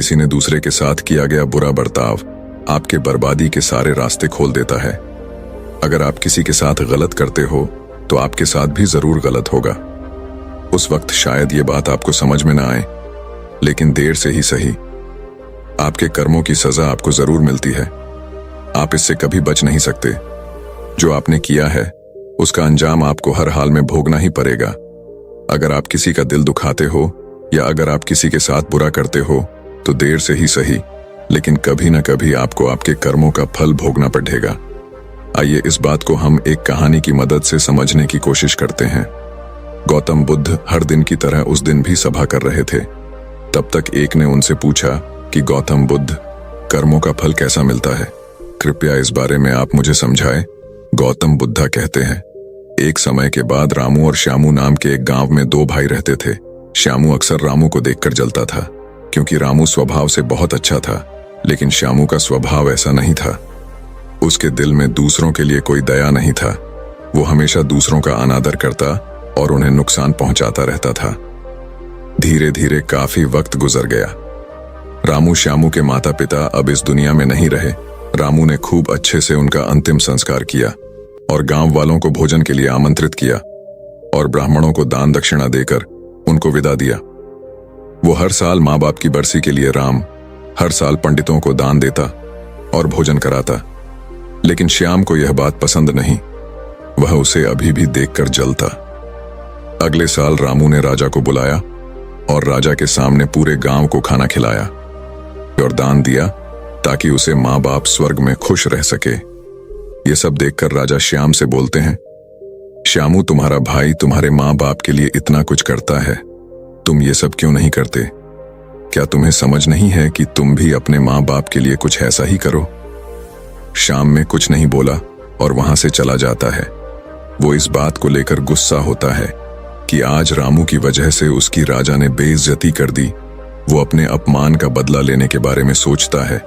किसी ने दूसरे के साथ किया गया बुरा बर्ताव आपके बर्बादी के सारे रास्ते खोल देता है। अगर आप किसी के साथ गलत करते हो तो आपके साथ भी जरूर गलत होगा। उस वक्त शायद ये बात आपको समझ में ना आए, लेकिन देर से ही सही आपके कर्मों की सजा आपको जरूर मिलती है। आप इससे कभी बच नहीं सकते। जो आपने किया है उसका अंजाम आपको हर हाल में भोगना ही पड़ेगा। अगर आप किसी का दिल दुखाते हो या अगर आप किसी के साथ बुरा करते हो तो देर से ही सही, लेकिन कभी ना कभी आपको आपके कर्मों का फल भोगना पड़ेगा। आइए इस बात को हम एक कहानी की मदद से समझने की कोशिश करते हैं। गौतम बुद्ध हर दिन की तरह उस दिन भी सभा कर रहे थे। तब तक एक ने उनसे पूछा कि गौतम बुद्ध, कर्मों का फल कैसा मिलता है? कृपया इस बारे में आप मुझे समझाएं। गौतम बुद्धा कहते हैं, एक समय के बाद रामू और श्यामू नाम के एक गांव में दो भाई रहते थे। श्यामू अक्सर रामू को देखकर जलता था, क्योंकि रामू स्वभाव से बहुत अच्छा था, लेकिन श्यामू का स्वभाव ऐसा नहीं था। उसके दिल में दूसरों के लिए कोई दया नहीं था। वो हमेशा दूसरों का अनादर करता और उन्हें नुकसान पहुंचाता रहता था। धीरे धीरे काफी वक्त गुजर गया। रामू श्यामू के माता पिता अब इस दुनिया में नहीं रहे। रामू ने खूब अच्छे से उनका अंतिम संस्कार किया और गांव वालों को भोजन के लिए आमंत्रित किया और ब्राह्मणों को दान दक्षिणा देकर उनको विदा दिया। वो हर साल माँ बाप की बरसी के लिए हर साल पंडितों को दान देता और भोजन कराता, लेकिन श्याम को यह बात पसंद नहीं। वह उसे अभी भी देखकर जलता। अगले साल रामू ने राजा को बुलाया और राजा के सामने पूरे गांव को खाना खिलाया और दान दिया ताकि उसे माँ बाप स्वर्ग में खुश रह सके। ये सब देखकर राजा श्याम से बोलते हैं, श्यामू, तुम्हारा भाई तुम्हारे माँ बाप के लिए इतना कुछ करता है, तुम ये सब क्यों नहीं करते? क्या तुम्हें समझ नहीं है कि तुम भी अपने माँ बाप के लिए कुछ ऐसा ही करो? श्याम में कुछ नहीं बोला और वहां से चला जाता है। वो इस बात को लेकर गुस्सा होता है कि आज रामू की वजह से उसकी राजा ने बेइज्जती कर दी। वो अपने अपमान का बदला लेने के बारे में सोचता है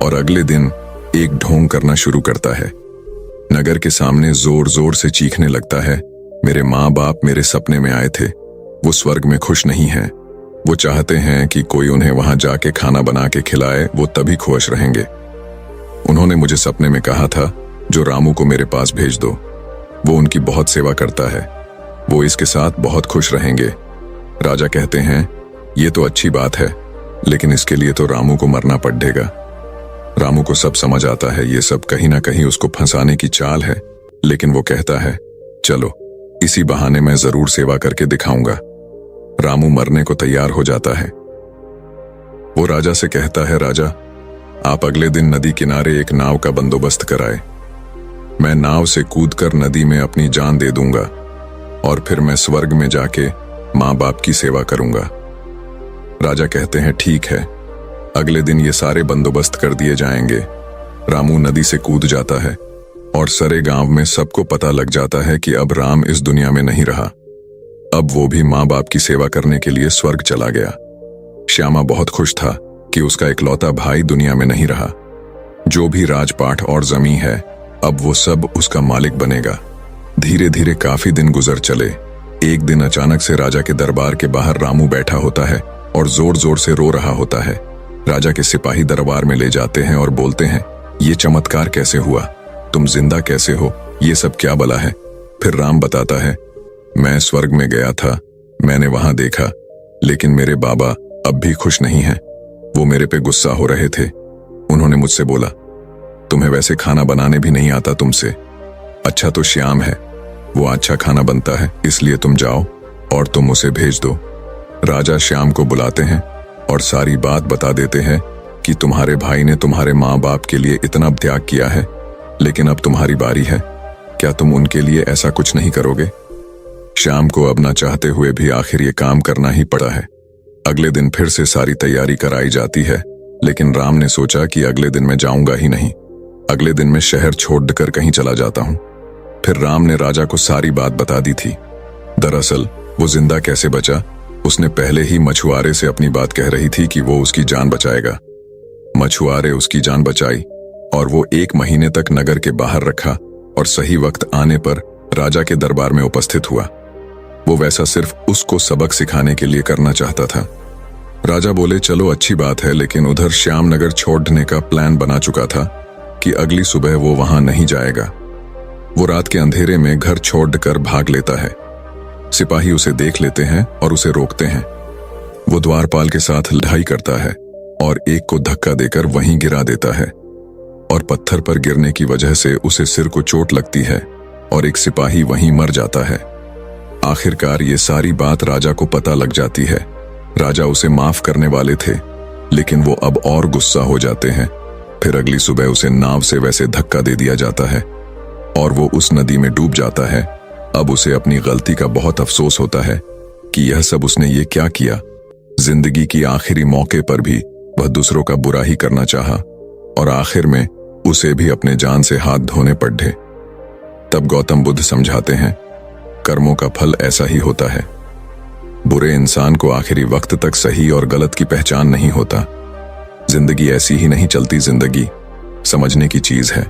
और अगले दिन एक ढोंग करना शुरू करता है। नगर के सामने जोर जोर से चीखने लगता है, मेरे माँ बाप मेरे सपने में आए थे, वो स्वर्ग में खुश नहीं हैं। वो चाहते हैं कि कोई उन्हें वहां जाके खाना बना के खिलाए, वो तभी खुश रहेंगे। उन्होंने मुझे सपने में कहा था जो रामू को मेरे पास भेज दो, वो उनकी बहुत सेवा करता है, वो इसके साथ बहुत खुश रहेंगे। राजा कहते हैं, ये तो अच्छी बात है, लेकिन इसके लिए तो रामू को मरना पड़ेगा। रामू को सब समझ आता है ये सब कहीं ना कहीं उसको फंसाने की चाल है, लेकिन वो कहता है, चलो इसी बहाने मैं जरूर सेवा करके दिखाऊंगा। रामू मरने को तैयार हो जाता है। वो राजा से कहता है, राजा, आप अगले दिन नदी किनारे एक नाव का बंदोबस्त कराए। मैं नाव से कूदकर नदी में अपनी जान दे दूंगा और फिर मैं स्वर्ग में जाके माँ बाप की सेवा करूंगा। राजा कहते हैं, ठीक है। अगले दिन ये सारे बंदोबस्त कर दिए जाएंगे। रामू नदी से कूद जाता है और सारे गांव में सबको पता लग जाता है कि अब राम इस दुनिया में नहीं रहा। अब वो भी माँ बाप की सेवा करने के लिए स्वर्ग चला गया। श्यामा बहुत खुश था कि उसका इकलौता भाई दुनिया में नहीं रहा। जो भी राजपाट और जमीन है, अब वो सब उसका मालिक बनेगा। धीरे धीरे काफी दिन गुजर चले। एक दिन अचानक से राजा के दरबार के बाहर रामू बैठा होता है और जोर जोर से रो रहा होता है। राजा के सिपाही दरबार में ले जाते हैं और बोलते हैं, ये चमत्कार कैसे हुआ? तुम जिंदा कैसे हो? ये सब क्या बला है? फिर राम बताता है, मैं स्वर्ग में गया था, मैंने वहां देखा, लेकिन मेरे बाबा अब भी खुश नहीं हैं। वो मेरे पे गुस्सा हो रहे थे। उन्होंने मुझसे बोला, तुम्हें वैसे खाना बनाने भी नहीं आता तुमसे। अच्छा तो श्याम है, वो अच्छा खाना बनता है, इसलिए तुम जाओ और तुम उसे भेज दो। राजा श्याम को बुलाते हैं और सारी बात बता देते हैं कि तुम्हारे भाई ने तुम्हारे माँ बाप के लिए इतना त्याग किया है, लेकिन अब तुम्हारी बारी है। क्या तुम उनके लिए ऐसा कुछ नहीं करोगे? श्याम को अब ना चाहते हुए भी आखिर ये काम करना ही पड़ा है। अगले दिन फिर से सारी तैयारी कराई जाती है, लेकिन राम ने सोचा कि अगले दिन मैं जाऊंगा ही नहीं। अगले दिन मैं शहर छोड़कर कहीं चला जाता हूं। फिर राम ने राजा को सारी बात बता दी थी। दरअसल वो जिंदा कैसे बचा, उसने पहले ही मछुआरे से अपनी बात कह रही थी कि वो उसकी जान बचाएगा। मछुआरे उसकी जान बचाई और वो 1 महीने तक नगर के बाहर रखा और सही वक्त आने पर राजा के दरबार में उपस्थित हुआ। वो वैसा सिर्फ उसको सबक सिखाने के लिए करना चाहता था। राजा बोले, चलो अच्छी बात है, लेकिन उधर श्यामनगर छोड़ने का प्लान बना चुका था कि अगली सुबह वो वहां नहीं जाएगा। वो रात के अंधेरे में घर छोड़कर भाग लेता है। सिपाही उसे देख लेते हैं और उसे रोकते हैं। वो द्वारपाल के साथ लड़ाई करता है और एक को धक्का देकर वहीं गिरा देता है और पत्थर पर गिरने की वजह से उसे सिर को चोट लगती है और एक सिपाही वहीं मर जाता है। आखिरकार ये सारी बात राजा को पता लग जाती है। राजा उसे माफ करने वाले थे, लेकिन वो अब और गुस्सा हो जाते हैं। फिर अगली सुबह उसे नाव से वैसे धक्का दे दिया जाता है और वो उस नदी में डूब जाता है। अब उसे अपनी गलती का बहुत अफसोस होता है कि यह सब उसने ये क्या किया। जिंदगी की आखिरी मौके पर भी वह दूसरों का बुरा ही करना चाहा और आखिर में उसे भी अपने जान से हाथ धोने पड़े। तब गौतम बुद्ध समझाते हैं, कर्मों का फल ऐसा ही होता है। बुरे इंसान को आखिरी वक्त तक सही और गलत की पहचान नहीं होता। जिंदगी ऐसी ही नहीं चलती, जिंदगी समझने की चीज है।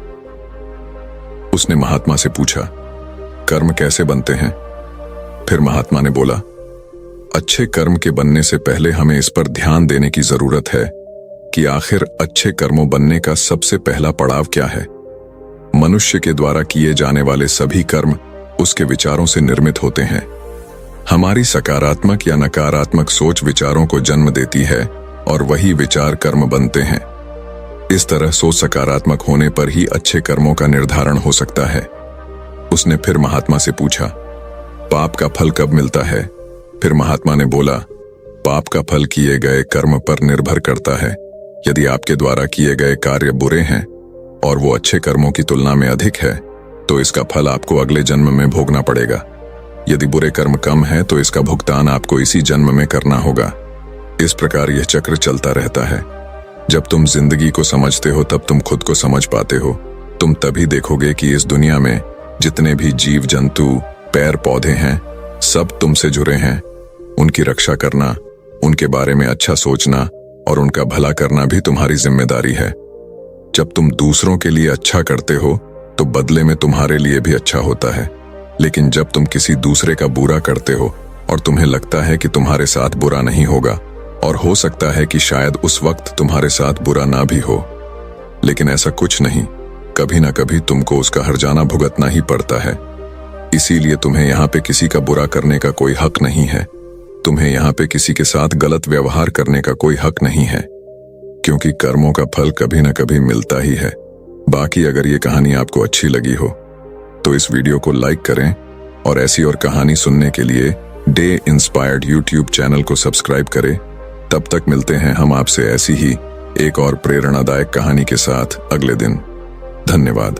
उसने महात्मा से पूछा, कर्म कैसे बनते हैं? फिर महात्मा ने बोला, अच्छे कर्म के बनने से पहले हमें इस पर ध्यान देने की जरूरत है कि आखिर अच्छे कर्मों बनने का सबसे पहला पड़ाव क्या है। मनुष्य के द्वारा किए जाने वाले सभी कर्म उसके विचारों से निर्मित होते हैं। हमारी सकारात्मक या नकारात्मक सोच विचारों को जन्म देती है और वही विचार कर्म बनते हैं। इस तरह सोच सकारात्मक होने पर ही अच्छे कर्मों का निर्धारण हो सकता है। उसने फिर महात्मा से पूछा, पाप का फल कब मिलता है? फिर महात्मा ने बोला, पाप का फल किए गए कर्म पर निर्भर करता है। यदि आपके द्वारा किए गए कार्य बुरे हैं और वो अच्छे कर्मों की तुलना में अधिक है, तो इसका फल आपको अगले जन्म में भोगना पड़ेगा। यदि बुरे कर्म कम है तो इसका भुगतान आपको इसी जन्म में करना होगा। इस प्रकार यह चक्र चलता रहता है। जब तुम जिंदगी को समझते हो तब तुम खुद को समझ पाते हो। तुम तभी देखोगे कि इस दुनिया में जितने भी जीव जंतु, पेड़ पौधे हैं, सब तुमसे जुड़े हैं। उनकी रक्षा करना, उनके बारे में अच्छा सोचना और उनका भला करना भी तुम्हारी जिम्मेदारी है। जब तुम दूसरों के लिए अच्छा करते हो तो बदले में तुम्हारे लिए भी अच्छा होता है। लेकिन जब तुम किसी दूसरे का बुरा करते हो और तुम्हें लगता है कि तुम्हारे साथ बुरा नहीं होगा, और हो सकता है कि शायद उस वक्त तुम्हारे साथ बुरा ना भी हो, लेकिन ऐसा कुछ नहीं, कभी ना कभी तुमको उसका हर्जाना भुगतना ही पड़ता है। इसीलिए तुम्हें यहाँ पे किसी का बुरा करने का कोई हक नहीं है। तुम्हें यहाँ पे किसी के साथ गलत व्यवहार करने का कोई हक नहीं है, क्योंकि कर्मों का फल कभी ना कभी मिलता ही है। बाकी अगर ये कहानी आपको अच्छी लगी हो तो इस वीडियो को लाइक करें और ऐसी और कहानी सुनने के लिए डे इंस्पायर्ड यूट्यूब चैनल को सब्सक्राइब करें। तब तक मिलते हैं हम आपसे ऐसी ही एक और प्रेरणादायक कहानी के साथ अगले दिन। धन्यवाद।